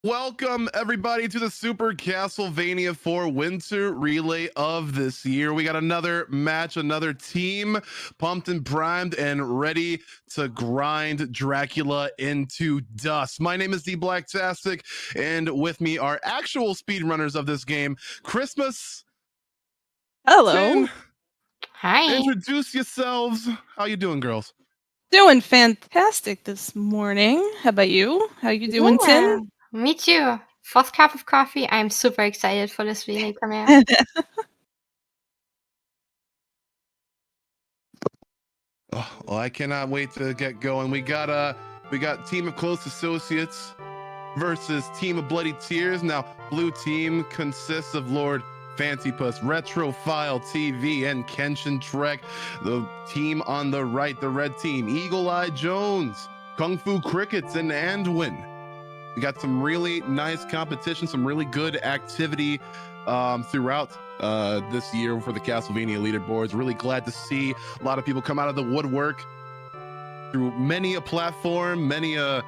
Welcome everybody to the Super Castlevania 4 Winter Relay of this year. We got another match, another team pumped and primed and ready to grind Dracula into dust. My name is D Blacktastic, and with me are actual speedrunners of this game, Christmas. Hello. Tin, Hi. introduce yourselves. How you doing, girls? Doing fantastic this morning. How about you? How you doing, Tin? Me too. Fourth cup of coffee. I'm super excited for this relay premiere. Oh, well, I cannot wait to get going. We got Team of Close Associates versus Team of Bloody Tears. Now, blue team consists of Lord Fancypuss, Retrophile TV, and Kenshin Trek. The team on the right, the red team, Eagle Eye Jones, Kung Fu Crickets, and Anduin. We got some really nice competition, some really good activity throughout this year for the Castlevania leaderboards. Really glad to see a lot of people come out of the woodwork through many a platform, many a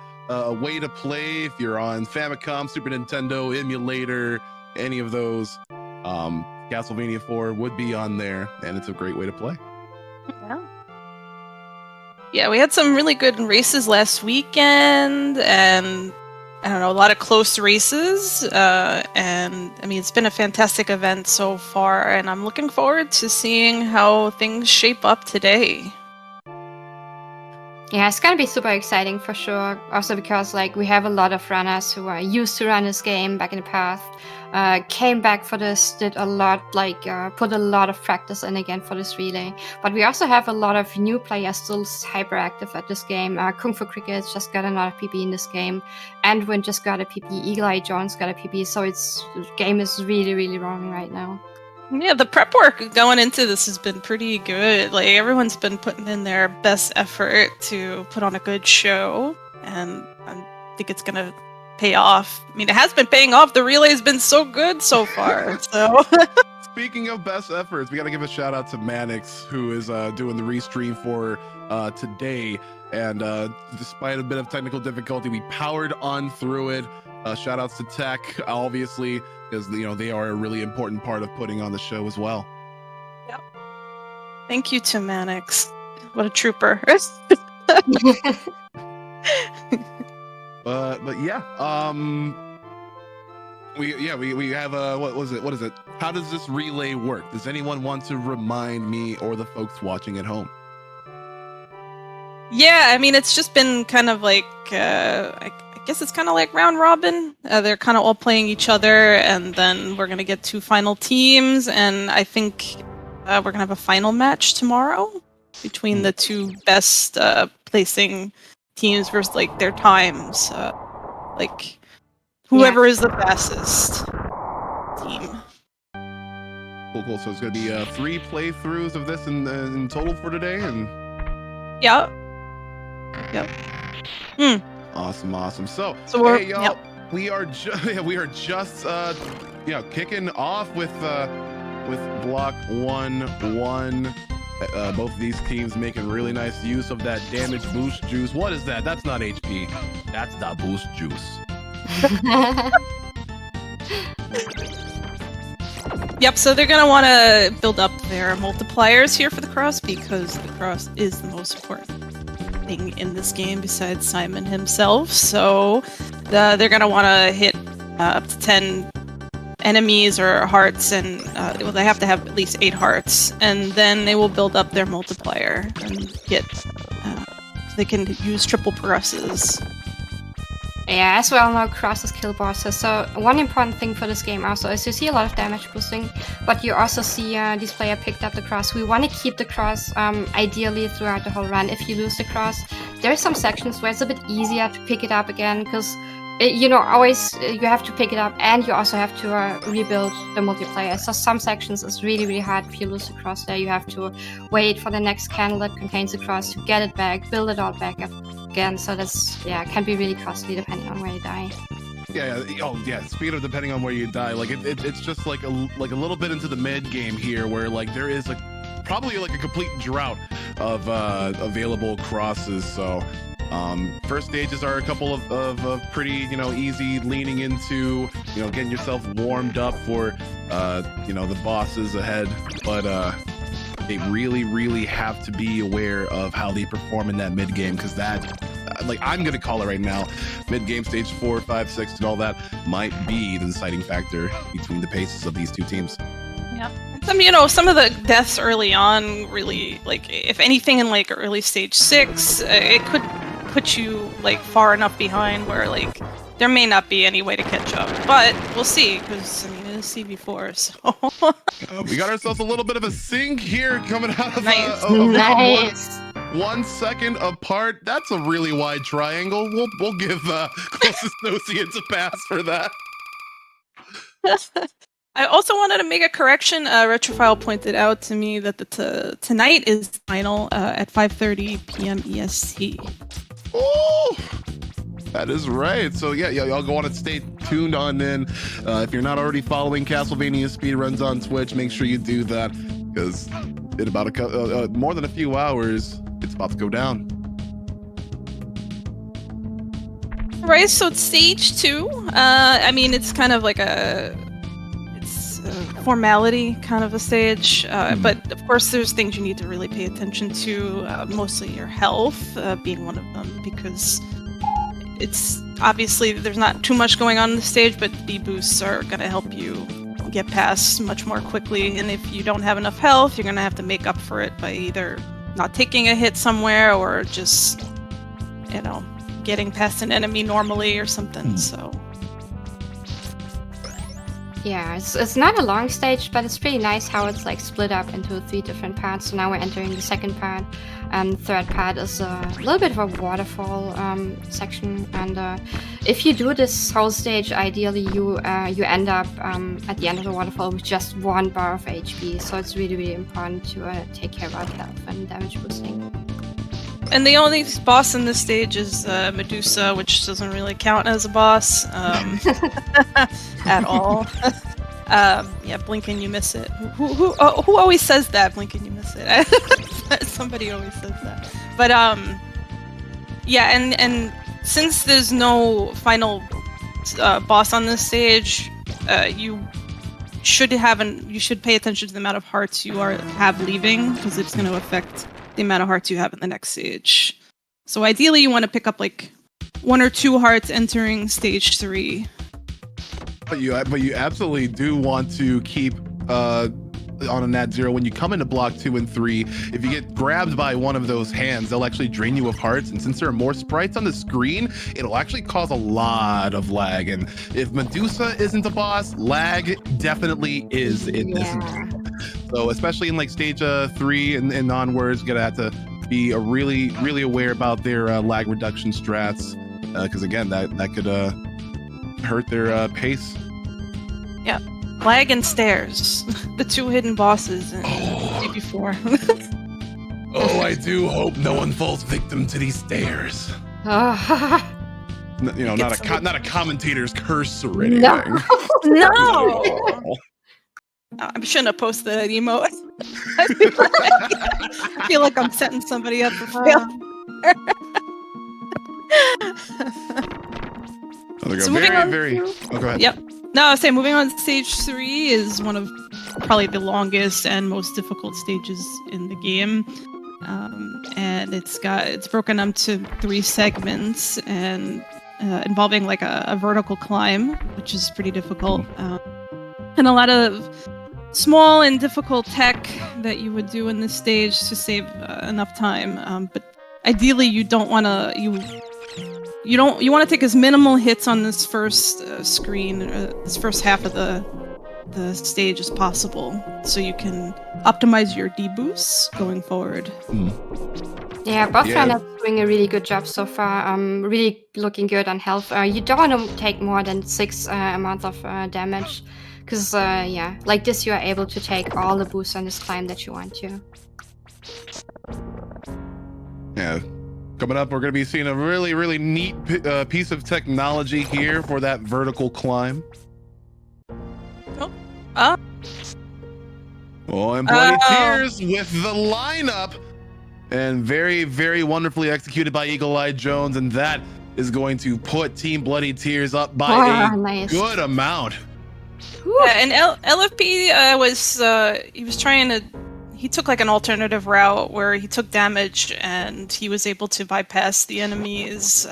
way to play. If you're on Famicom, Super Nintendo, emulator, any of those, Castlevania 4 would be on there, and it's a great way to play. Yeah, we had some really good races last weekend, and I don't know, a lot of close races, and I mean, it's been a fantastic event so far, and I'm looking forward to seeing how things shape up today. Yeah, it's gonna be super exciting for sure. Also because we have a lot of runners who are used to run this game back in the past, came back for this, did a lot, put a lot of practice in again for this relay. But we also have a lot of new players still hyperactive at this game. Kung Fu Crickets just got another PP in this game. Anduin just got a PP. Eagle Eye Jones got a PP. So the game is really, really rolling right now. Yeah, the prep work going into this has been pretty good. Like, everyone's been putting in their best effort to put on a good show, and I think it's gonna pay off. I mean, it has been paying off. The relay's been so good so far. So, Speaking of best efforts, we got to give a shout out to Mannix, who is doing the restream for today. And despite a bit of technical difficulty, we powered on through it. Shout outs to Tech, obviously, because they are a really important part of putting on the show as well. Yep. Thank you to Mannix. What a trooper. But yeah, we have what is it? How does this relay work? Does anyone want to remind me or the folks watching at home? Yeah, I mean, it's just been kind of like, I guess it's kind of like round robin. They're kind of all playing each other, and then we're going to get two final teams, and I think we're going to have a final match tomorrow between the two best placing teams versus their times. Whoever is the fastest team. Cool. So it's going to be 3 playthroughs of this in total for today, and Yep. Awesome. So we're, hey, y'all, we are just kicking off with block 1-1. Both of these teams making really nice use of that damage boost juice. What is that? That's not HP. That's the boost juice. Yep, so they're going to want to build up their multipliers here for the cross, because the cross is the most important thing in this game besides Simon himself. So they're going to want to hit up to 10 enemies or hearts, and they have to have at least 8 hearts, and then they will build up their multiplier and get they can use triple presses. Yeah, as we all know, cross is kill bosses. So one important thing for this game also is you see a lot of damage boosting, but you also see this player picked up the cross. We want to keep the cross ideally throughout the whole run. If you lose the cross, there are some sections where it's a bit easier to pick it up again, because always you have to pick it up, and you also have to rebuild the multiplier. So some sections is really, really hard. If you lose the cross there, you have to wait for the next candle that contains the cross to get it back, build it all back up again. So that's can be really costly depending on where you die. Yeah. Speaking of depending on where you die, it's just like a little bit into the mid game here, where there is probably a complete drought of available crosses. So First stages are a couple of pretty, easy, leaning into, getting yourself warmed up for, the bosses ahead. But they really, really have to be aware of how they perform in that mid game, because that, I'm gonna call it right now, mid game stage 4, 5, 6, and all that might be the deciding factor between the paces of these two teams. Yeah. Some of the deaths early on really, if anything in early stage 6, it could put you far enough behind where there may not be any way to catch up. But we'll see, because it is CB4, so we got ourselves a little bit of a sync here coming out of nice. Nice. 1 second apart. That's a really wide triangle. We'll give close associates a pass for that. I also wanted to make a correction. Retrophile pointed out to me that tonight is final at 5:30 p.m. EST. Oh, that is right. So yeah, y'all go on and stay tuned on in. If you're not already following Castlevania Speedruns on Twitch, make sure you do that, because in about more than a few hours, it's about to go down. Right, so it's stage 2. It's kind of a formality kind of a stage, but of course there's things you need to really pay attention to, mostly your health being one of them, because it's obviously there's not too much going on in the stage, but D-boosts are going to help you get past much more quickly, and if you don't have enough health, you're going to have to make up for it by either not taking a hit somewhere or just, getting past an enemy normally or something, so... Yeah, it's not a long stage, but it's pretty nice how it's split up into 3 different parts. So now we're entering the second part, and third part is a little bit of a waterfall section. And if you do this whole stage, ideally you end up at the end of the waterfall with just 1 bar of HP. So it's really, really important to take care of our health and damage boosting. And the only boss in this stage is Medusa, which doesn't really count as a boss at all. Blink and you miss it. Who always says that? Blink and you miss it. Somebody always says that. But and since there's no final boss on this stage, you should pay attention to the amount of hearts you have leaving, because it's going to affect the amount of hearts you have in the next stage. So ideally you want to pick up 1 or 2 hearts entering stage 3. But you absolutely do want to keep on a nat 0 when you come into block 2 and 3. If you get grabbed by one of those hands, they'll actually drain you of hearts, and since there are more sprites on the screen, it'll actually cause a lot of lag. And if Medusa isn't a boss, lag definitely is in this. So especially in stage 3 and onwards, you're gonna have to be really, really aware about their lag reduction strats, because again, that could hurt their pace. Yeah, lag and stairs, the 2 hidden bosses in CB4. Oh, I do hope no one falls victim to these stairs. Not a commentator's curse or anything. No. I shouldn't have posted that emote. I feel like I'm setting somebody up for failure. So moving on. Oh, go ahead. Yep. No, I was saying moving on to stage 3 is one of probably the longest and most difficult stages in the game. And it's broken up to 3 segments and involving a vertical climb, which is pretty difficult. And a lot of small and difficult tech that you would do in this stage to save enough time. But ideally, you want to take as minimal hits on this first screen, this first half of the stage as possible, so you can optimize your D-boosts going forward. Yeah, both runners doing a really good job so far. Really looking good on health. You don't want to take more than 6 amount of damage. Because, like this you are able to take all the boosts on this climb that you want to. Yeah. Coming up, we're going to be seeing a really, really neat piece of technology here for that vertical climb. Oh, and Bloody Tears with the lineup. and very, very wonderfully executed by Eagle Eye Jones, and that is going to put Team Bloody Tears up by a nice. good amount. Yeah, and LFP he was trying to. He took like an alternative route where he took damage and he was able to bypass the enemies.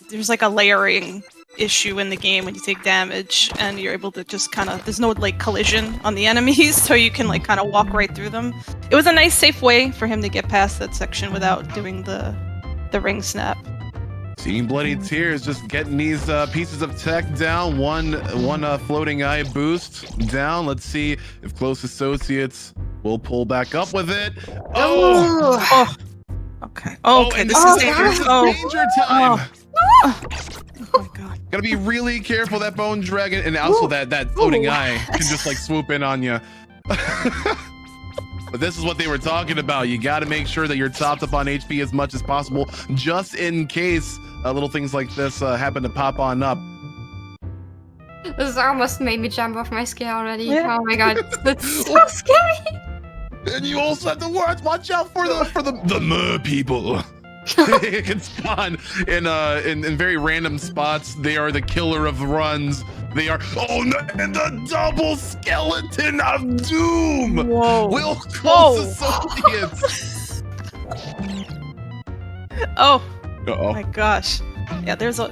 There's like a layering issue in the game when you take damage and you're able to just kind of, there's no like collision on the enemies, so you can like kind of walk right through them. It was a nice safe way for him to get past that section without doing the ring snap. Team Bloody Tears just getting these pieces of tech down. One floating eye boost down. Let's see if Close Associates will pull back up with it. Oh! Okay. Okay. And this this is is dangerous. danger time. Oh my god. Gotta be really careful, that Bone Dragon, and also that floating eye can just like swoop in on you. But this is what they were talking about. You got to make sure that you're topped up on HP as much as possible, just in case little things like this happen to pop on up. This almost made me jump off my scale already. Yeah. Oh my god, that's so scary. And you also have to watch out for the mer people. It can spawn in very random spots. They are the killer of runs. They are and the double skeleton of doom. Whoa. Will Close Associates. Oh Uh-oh. my gosh. Yeah, there's a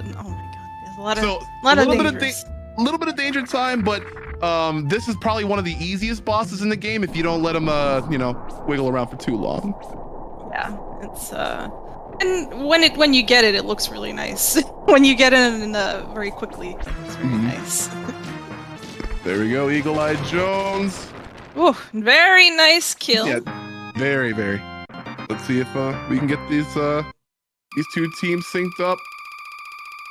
lot of dangers. A little bit of danger time, but this is probably one of the easiest bosses in the game if you don't let him wiggle around for too long. Yeah, it's and when you get it, it looks really nice. When you get it very quickly, it's very nice. There we go, Eagle Eye Jones. Ooh, very nice kill. Yeah, very, very. Let's see if we can get these two teams synced up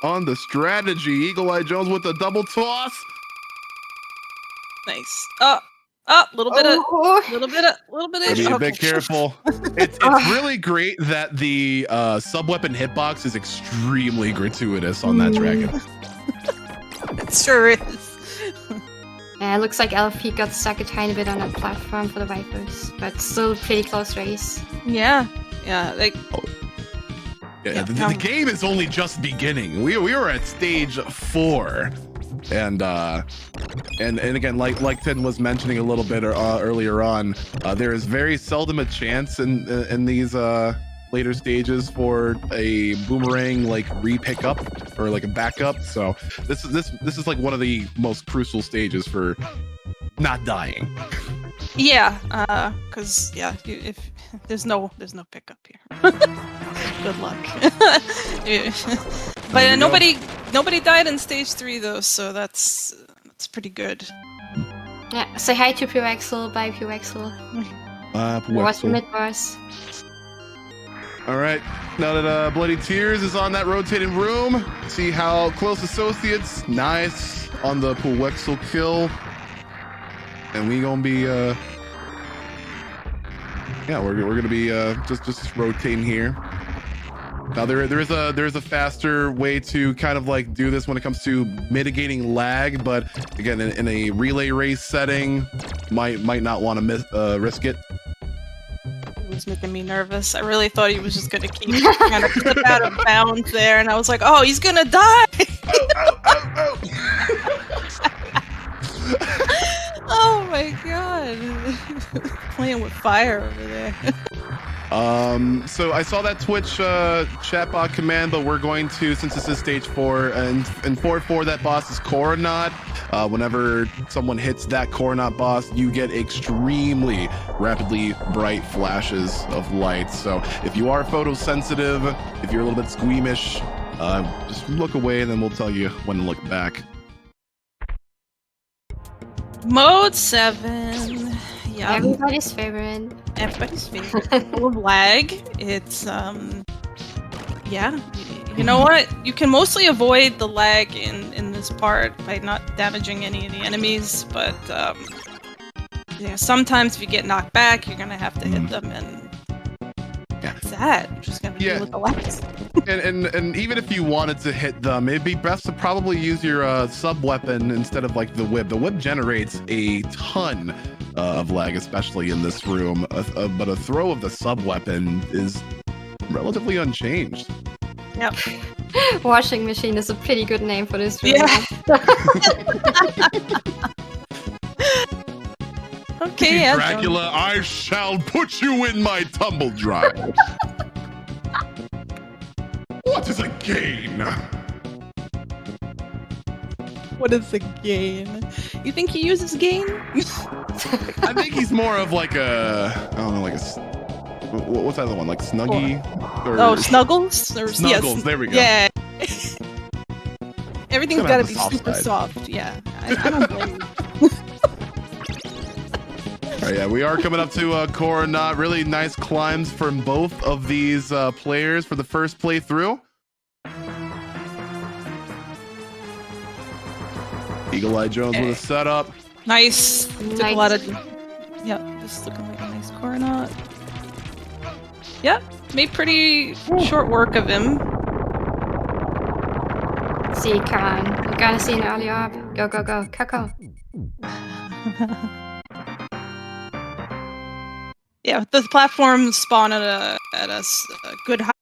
on the strategy. Eagle Eye Jones with a double toss. Nice. Little bit of. Gotta be a bit careful. It's really great that the sub-weapon hitbox is extremely gratuitous on that dragon. It sure is. Yeah, it looks like LFP got stuck a tiny bit on that platform for the Vipers, but still pretty close race. Yeah. The game is only just beginning. We were at stage 4. And again, like Ted was mentioning a little bit earlier on, there is very seldom a chance in these later stages for a boomerang like re-pick up or like a backup. So this is like one of the most crucial stages for not dying. Yeah, because if there's no pickup here. Good luck. But nobody died in stage 3 though, so that's pretty good. Yeah, say hi to Puexel. Bye, Puexel. What's the mid-boss? All right, now that Bloody Tears is on that rotating room, see how Close Associates, nice on the Puexel kill, and we gonna be we're gonna be just rotating here. Now there is a faster way to kind of like do this when it comes to mitigating lag, but again in a relay race setting, might not want to risk it. It was making me nervous. I really thought he was just gonna keep kind of slip out of bounds there, and I was like, oh, he's gonna die. Oh my god. Playing with fire over there. So I saw that Twitch chatbot command, but we're going to, since this is stage 4, and in 4-4 that boss is Coronat. Whenever someone hits that Coronat boss, you get extremely rapidly bright flashes of light. So if you are photosensitive, if you're a little bit squeamish, just look away and then we'll tell you when to look back. Mode 7. Yeah. Everybody's favorite. Everybody's favorite. Full of lag. It's yeah. You know what? You can mostly avoid the lag in this part by not damaging any of the enemies, but sometimes if you get knocked back, you're gonna have to hit them, and What's that? I'm just gonna deal with the legs. And even if you wanted to hit them, it'd be best to probably use your sub weapon instead of like the whip. The whip generates a ton of lag, especially in this room. But a throw of the sub weapon is relatively unchanged. Yep. Washing machine is a pretty good name for this room. Yeah. Okay, yeah. Dracula, I shall put you in my tumble dryer. What is a gain? What is the gain? You think he uses gain? I think he's more of like a, I don't know, like a, what's that other one? Like Snuggie? Oh, Snuggles? Or, Snuggles, yes. there we go. Yeah. Everything's gotta be soft super side. soft. Yeah. I don't blame you. All right, yeah, we are coming up to Coronat. Really nice climbs from both of these players for the first playthrough. Eagle Eye Jones with a setup. Nice. Took Nice. a lot of. Yep, this looking like a nice Coronat. Yep, made pretty short work of him. See, Khan. We're gonna see an early up. Go, go, go. Coco. Yeah, the platform spawn at a good height.